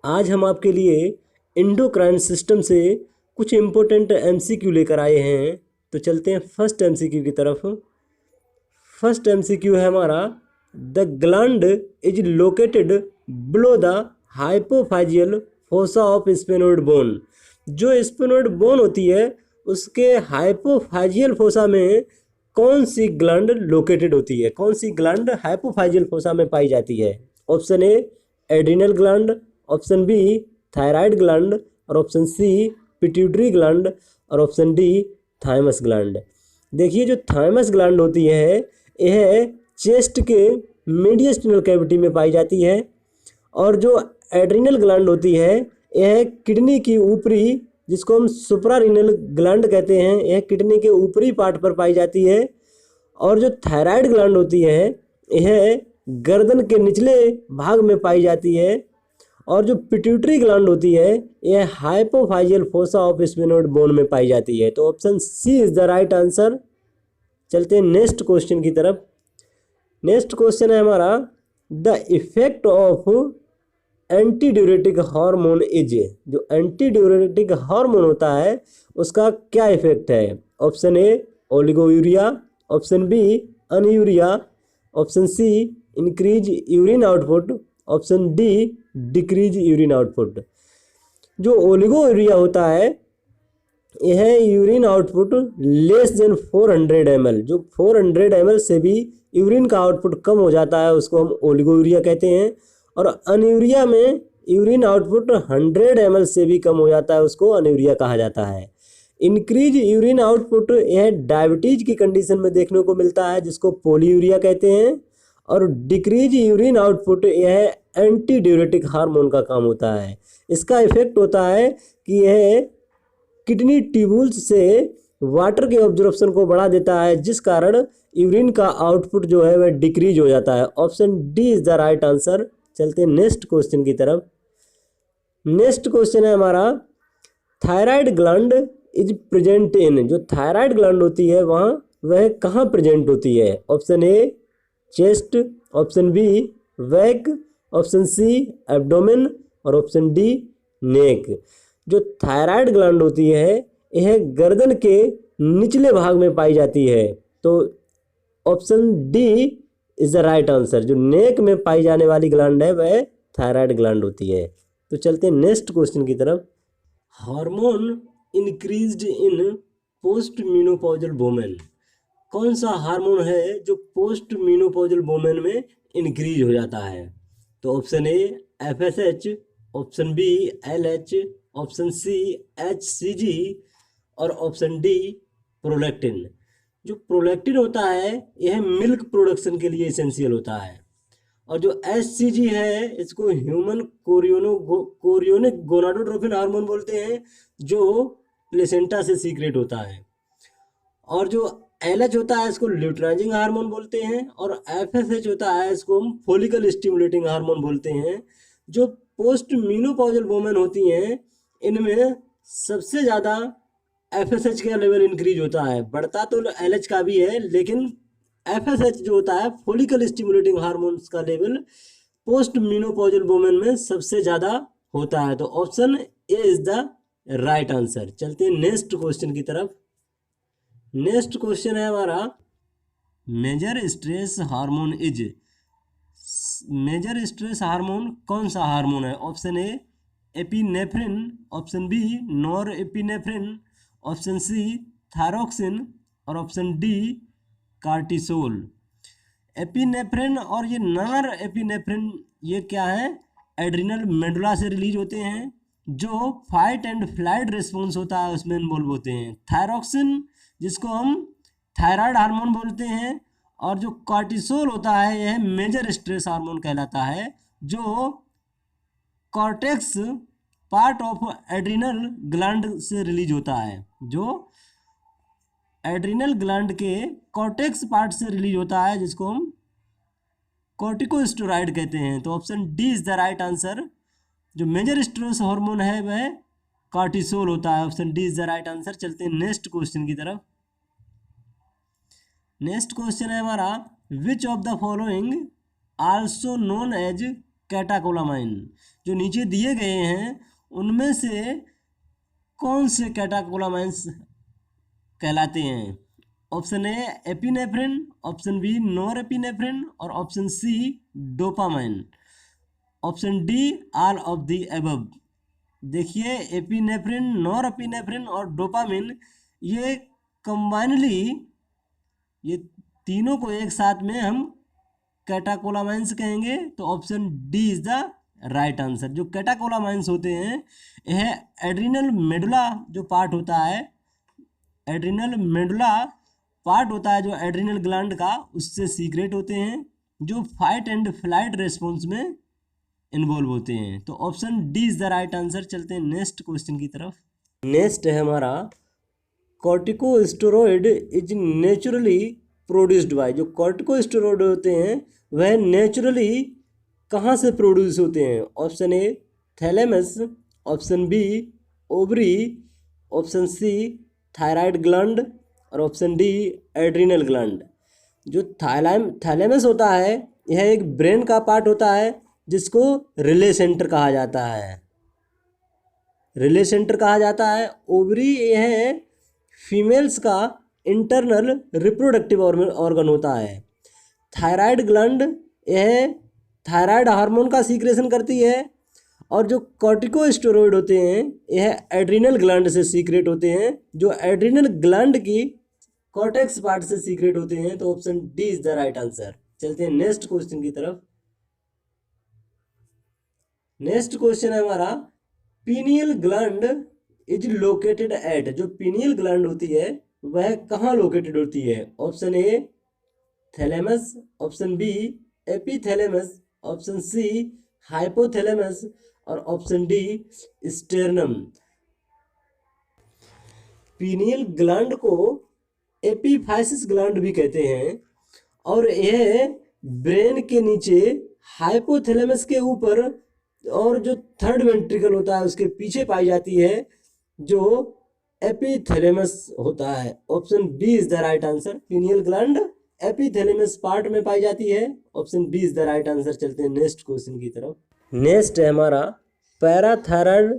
आज हम आपके लिए एंडोक्राइन सिस्टम से कुछ इम्पोर्टेंट एमसीक्यू लेकर आए हैं। तो चलते हैं फर्स्ट एमसीक्यू की तरफ। फर्स्ट एमसीक्यू है हमारा, the gland is located below the hypophyseal fossa of sphenoid bone. जो स्पेनोइड बोन होती है उसके हाइपोफाइजियल फोसा में कौन सी ग्लैंड लोकेटेड होती है, कौन सी ग्लैंड हाइपोफाइजियल फोसा में पाई जाती है? Option A adrenal gland, option B thyroid gland, और ऑप्शन सी पिट्यूटरी ग्लैंड, और ऑप्शन डी थाइमस ग्लैंड। देखिए, जो थाइमस ग्लैंड होती है यह चेस्ट के मीडियस्टिनल कैविटी में पाई जाती है, और जो एड्रिनल ग्लैंड होती है यह किडनी की ऊपरी, जिसको हम सुप्रारीनल ग्लैंड कहते हैं, यह किडनी के ऊपरी पार्ट पर पाई जाती है। और जो थायराइड ग्लैंड होती है यह गर्दन के निचले भाग में पाई जाती है। और जो पिट्यूटरी ग्लैंड होती है यह hypophysial fossa of sphenoid bone में पाई जाती है। तो option C is the right answer. चलते हैं नेक्स्ट क्वेश्चन की तरफ। नेक्स्ट क्वेश्चन है हमारा, the effect of anti diuretic hormone is. जो एंटी ड्यूरेटिक हार्मोन होता है उसका क्या इफेक्ट है? Option A oliguria, option B anuria, option C increase urine output, option D decrease urine output. जो ओलिगोयूरिया होता है यह urine output less than 400 ml, जो 400 ml से भी यूरिन का आउटपुट कम हो जाता है उसको हम ओलिगोयूरिया कहते हैं। और अनयूरिया में यूरिन आउटपुट 100 ml से भी कम हो जाता है, उसको अनयूरिया कहा जाता है। इंक्रीज यूरिन आउटपुट यह डायबिटीज की कंडीशन में देखने को मिलता है, जिसको पोलीयूरिया कहते हैं। और डिक्रीज यूरिन आउटपुट यह एंटी ड्यूरेटिक हार्मोन का काम होता है। इसका इफेक्ट होता है कि यह किडनी ट्यूबुल्स से वाटर के ऑब्जॉर्प्शन को बढ़ा देता है, जिस कारण यूरिन का आउटपुट जो है वह डिक्रीज हो जाता है। Option D is the right answer. चलते हैं नेक्स्ट क्वेश्चन की तरफ। नेक्स्ट क्वेश्चन है हमारा, thyroid gland is present in. जो थायराइड ग्लैंड होती है वह कहाँ प्रेजेंट होती है? Option A chest, option B back, option C abdomen, और ऑप्शन डी नेक। जो थायराइड ग्लैंड होती है यह गर्दन के निचले भाग में पाई जाती है। तो option D is the right answer. जो नेक में पाई जाने वाली ग्लैंड है वह थायराइड ग्लैंड होती है। तो चलते हैं नेक्स्ट क्वेश्चन की तरफ। Hormone increased in post menopausal women. कौन सा हार्मोन है जो पोस्ट मीनोपॉजल वुमेन में इंक्रीज हो जाता है? तो option A FSH, option B LH, option C HCG, और ऑप्शन डी प्रोलैक्टिन। जो प्रोलैक्टिन होता है यह मिल्क प्रोडक्शन के लिए एसेंशियल होता है। और जो एचसीजी है इसको ह्यूमन कोरियोनिक गोनाडोट्रोपिन हार्मोन बोलते हैं, जो प्लेसेंटा से सीक्रेट होता है। और जो एलएच होता है इसको ल्यूट्राइजिंग हार्मोन बोलते हैं, और एफएसएच होता है इसको हम फोलिकल स्टिमुलेटिंग हार्मोन बोलते हैं। जो पोस्ट मीनोपॉजल वुमेन होती हैं इनमें सबसे ज़्यादा एफएसएच का लेवल इंक्रीज होता है। बढ़ता तो एलएच का भी है, लेकिन एफएसएच जो होता है फोलिकल स्टिमुलेटिंग हार्मोन्स का लेवल पोस्ट मीनोपॉजल वुमेन में सबसे ज़्यादा होता है। तो option A is the right answer. चलते हैं नेक्स्ट क्वेश्चन की तरफ। नेक्स्ट क्वेश्चन है हमारा, major stress hormone is. Major stress hormone कौन सा हार्मोन है? Option A epinephrine, option B nor epinephrine, option C thyroxine, और ऑप्शन डी कार्टिसोल। एपिनेफ्रिन और ये नॉर एपिनेफ्रिन ये क्या है? एड्रिनल मेडुला से रिलीज होते हैं, जो फाइट एंड फ्लाइट रिस्पॉन्स होता है उसमें इन्वॉल्व होते हैं। थायरोक्सिन जिसको हम थायराइड हार्मोन बोलते हैं, और जो कॉर्टिसोल होता है यह मेजर स्ट्रेस हार्मोन कहलाता है, जो cortex part of adrenal gland से रिलीज होता है। जो एड्रिनल ग्लैंड के कॉर्टेक्स पार्ट से रिलीज होता है, जिसको हम कॉर्टिकोस्टेरॉइड कहते हैं। तो option D is the right answer. जो मेजर स्ट्रेस हार्मोन है वह कॉर्टिसोल होता है। Option D is the right answer. चलते हैं नेक्स्ट क्वेश्चन की तरफ। नेक्स्ट क्वेश्चन है हमारा, which of the following also known as catecholamine. जो नीचे दिए गए हैं उनमें से कौन से कैटाकोलामाइंस कहलाते हैं? Option A epinephrine, option B nor epinephrine और option C dopamine. Option D all of the above. देखिए एपिनेफ्रिन, नॉर एपिनेफ्रिन और डोपामिन ये कंबाइनली, ये तीनों को एक साथ में हम कैटाकोलामाइंस कहेंगे। तो option D is the right answer. जो कैटाकोलामाइंस होते हैं यह एड्रिनल मेडुला जो पार्ट होता है, एड्रिनल मेडुला पार्ट होता है जो एड्रिनल ग्लैंड का, उससे सीक्रेट होते हैं, जो फाइट एंड फ्लाइट रेस्पॉन्स में इन्वॉल्व होते हैं। तो option D is the right answer. चलते हैं नेक्स्ट क्वेश्चन की तरफ। नेक्स्ट है हमारा corticosteroid is naturally produced by. जो कॉर्टिकोस्टेरॉइड होते हैं वह नेचुरली कहाँ से प्रोड्यूस होते हैं? Option A thalamus, option B ovary, option C thyroid gland और ऑप्शन डी एड्रिनल ग्लैंड। जो थैलेमस होता है यह एक ब्रेन का पार्ट होता है जिसको रिले सेंटर कहा जाता है, रिले सेंटर कहा जाता है। ओवरी यह फीमेल्स का इंटरनल रिप्रोडक्टिव ऑर्गन होता है। थायराइड ग्लैंड यह थायराइड हार्मोन का सीक्रेशन करती है। और जो कॉर्टिकोस्टेरॉइड होते हैं यह एड्रिनल ग्लैंड से सीक्रेट होते हैं, जो एड्रिनल ग्लैंड की कॉर्टेक्स पार्ट से सीक्रेट होते हैं। तो option D is the right answer. चलते हैं नेक्स्ट क्वेश्चन की तरफ। नेक्स्ट क्वेश्चन है हमारा pineal gland is located at. जो पीनियल ग्लैंड होती है वह कहाँ लोकेटेड होती है? Option A thalamus, option B epithalamus, option C hypothalamus और option D sternum. Pineal gland को एपीफाइसिस ग्लैंड भी कहते हैं और यह ब्रेन के नीचे हाइपोथैलेमस के ऊपर और जो थर्ड वेंट्रिकल होता है उसके पीछे पाई जाती है, जो एपीथैलेमस होता है। Option B is the right answer. Pineal gland epithalamus part में पाई जाती है। Option B is the right answer. चलते हैं नेक्स्ट क्वेश्चन की तरफ। नेक्स्ट है हमारा parathyroid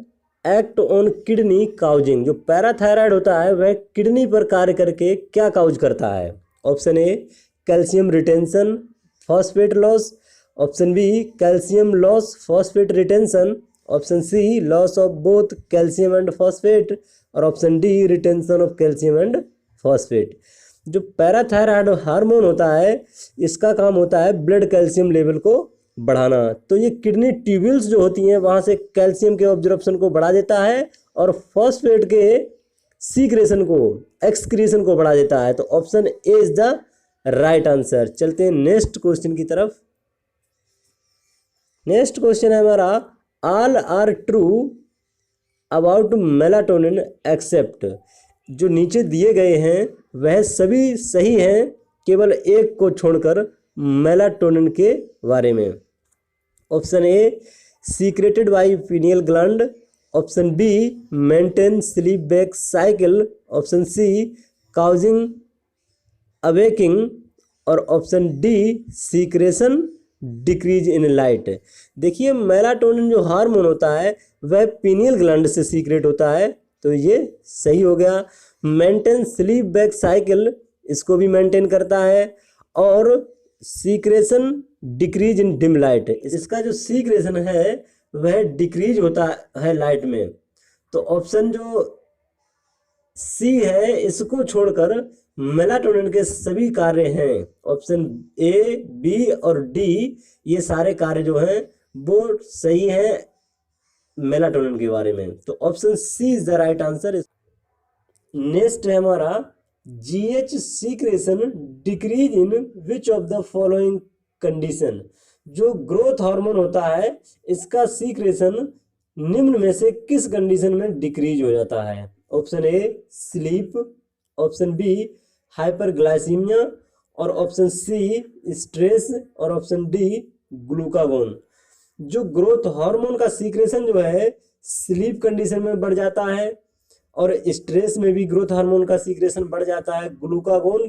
act on kidney causing. जो पैराथायराइड होता है वह किडनी पर कार्य करके क्या काउज करता है? Option A calcium retention, phosphate loss, option B calcium loss phosphate retention, option C loss of both calcium and phosphate और option D retention of calcium and phosphate. जो पैराथायराइड हार्मोन होता है इसका काम होता है ब्लड कैल्शियम लेवल को बढ़ाना। तो ये किडनी ट्यूब्यूल्स जो होती हैं वहाँ से कैल्शियम के ऑब्जॉर्प्शन को बढ़ा देता है और फॉस्फेट के सीक्रेशन को, एक्सक्रीशन को बढ़ा देता है। तो option A is the right answer. चलते हैं नेक्स्ट क्वेश्चन की तरफ। नेक्स्ट क्वेश्चन है हमारा all are true about melatonin except. जो नीचे दिए गए हैं वह सभी सही हैं केवल एक को छोड़कर मेलाटोनिन के बारे में। Option A secreted by pineal gland, option B maintain sleep wake cycle, option C causing awakening और option D secretion decrease in light. देखिए मेलाटोनिन जो हार्मोन होता है वह पीनियल ग्लैंड से सीक्रेट होता है, तो ये सही हो गया। मेंटेन स्लीप वेक साइकिल इसको भी मेंटेन करता है और सीक्रेशन डिक्रीज इन डिम लाइट, इसका जो सीक्रेशन है वह डिक्रीज होता है लाइट में। तो ऑप्शन जो सी है इसको छोड़कर मेलाटोनिन के सभी कार्य हैं। ऑप्शन ए, बी और डी ये सारे कार्य जो हैं वो सही हैं मेलाटोनिन के बारे में। तो option C is the right answer. Next है हमारा GH secretion decrease in which of the following condition. जो ग्रोथ हार्मोन होता है इसका सीक्रेशन निम्न में से किस कंडीशन में डिक्रीज हो जाता है? Option A sleep, option B hyperglycaemia और ऑप्शन सी स्ट्रेस और ऑप्शन डी ग्लूकागोन। जो ग्रोथ हार्मोन का सीक्रेशन जो है स्लीप कंडीशन में बढ़ जाता है और स्ट्रेस में भी ग्रोथ हार्मोन का सीक्रेशन बढ़ जाता है। ग्लूकागोन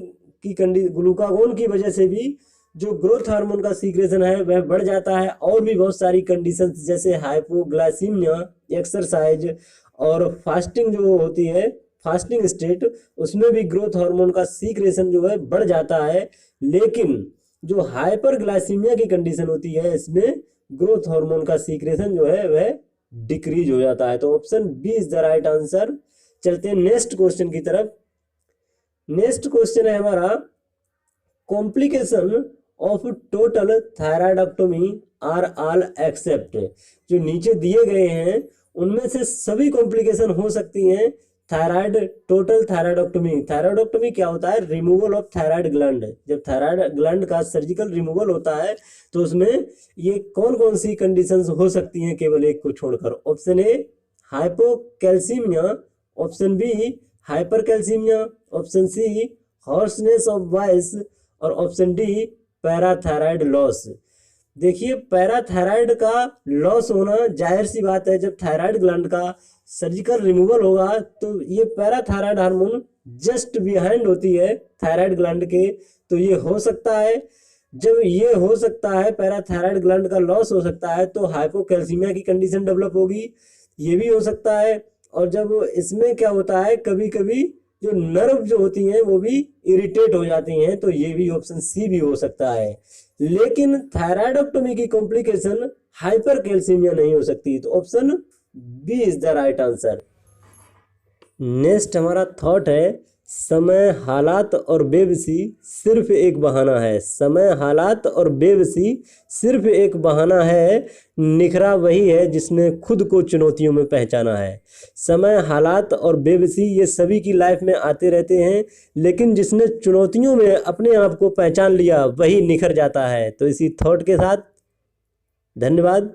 की वजह से भी जो ग्रोथ हार्मोन का सीक्रेशन है वह बढ़ जाता है। और भी बहुत सारी कंडीशंस जैसे हाइपोग्लाइसीमिया, एक्सरसाइज और फास्टिंग जो होती है, फास्टिंग स्टेट, उसमें भी ग्रोथ हार्मोन का सीक्रेशन जो है बढ़ जाता है। लेकिन जो हाइपरग्लाइसीमिया की कंडीशन होती है, इसमें ग्रोथ हार्मोन का सीक्रेशन जो है वह डिक्रीज हो जाता है। तो option B is the right answer. चलते हैं नेक्स्ट क्वेश्चन की तरफ। नेक्स्ट क्वेश्चन है हमारा, complication of total thyroidectomy are all except. जो नीचे दिए गए हैं उनमें से सभी कॉम्प्लिकेशन हो सकती हैं थायराइड टोटल थायराइडक्टोमी। थायराइडक्टोमी क्या होता है? Removal of thyroid gland. जब थायराइड ग्लैंड का सर्जिकल रिमूवल होता है तो उसमें ये कौन कौन सी कंडीशंस हो सकती हैं केवल एक को छोड़कर? Option A hypocalcaemia, option B hypercalcaemia, option C hoarseness of voice और ऑप्शन डी पैराथायराइड लॉस। देखिए, पैराथायराइड का लॉस होना जाहिर सी बात है, जब थायराइड ग्लैंड का सर्जिकल रिमूवल होगा तो ये पैराथायराइड हार्मोन जस्ट बिहाइंड होती है थायराइड ग्लैंड के, तो ये हो सकता है। जब ये हो सकता है, पैराथायराइड ग्लैंड का लॉस हो सकता है, तो हाइपोकैल्सीमिया की कंडीशन डेवलप होगी, ये भी हो सकता है। और जब इसमें क्या होता है, कभी कभी जो नर्व जो होती हैं वो भी इरिटेट हो जाती हैं, तो ये भी ऑप्शन सी भी हो सकता है। लेकिन थायराइडक्टोमी की कॉम्प्लिकेशन हाइपरकैल्सीमिया नहीं हो सकती, तो option B is the right answer. Next हमारा थॉट है, समय, हालात और बेबसी सिर्फ एक बहाना है। समय, हालात और बेबसी सिर्फ एक बहाना है, निखरा वही है जिसने खुद को चुनौतियों में पहचाना है। समय, हालात और बेबसी ये सभी की लाइफ में आते रहते हैं, लेकिन जिसने चुनौतियों में अपने आप को पहचान लिया वही निखर जाता है। तो इसी थॉट के साथ धन्यवाद।